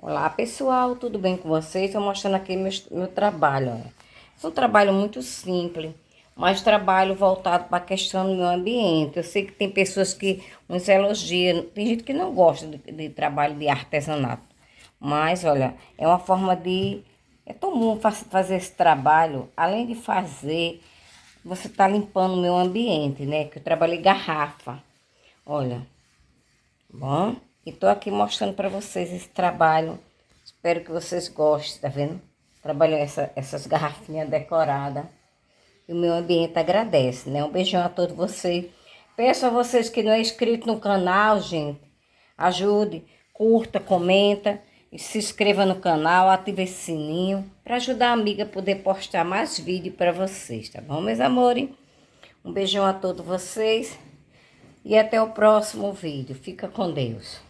Olá pessoal, tudo bem com vocês? Estou mostrando aqui meu trabalho. Olha. É um trabalho muito simples, mas trabalho voltado para a questão do meio ambiente. Eu sei que tem pessoas que nos elogiam, tem gente que não gosta de trabalho de artesanato. Mas olha, é uma forma de... É tão bom fazer esse trabalho, além de fazer, você está limpando o meio ambiente, né? Que eu trabalhei garrafa. Olha, bom, e tô aqui mostrando para vocês esse trabalho. Espero que vocês gostem, tá vendo? Trabalho essas garrafinhas decoradas. E o meu ambiente agradece, né? Um beijão a todos vocês. Peço a vocês que não é inscrito no canal, gente, ajude, curta, comenta, e se inscreva no canal, ative esse sininho para ajudar a amiga a poder postar mais vídeo para vocês, tá bom, meus amores? Um beijão a todos vocês e até o próximo vídeo. Fica com Deus.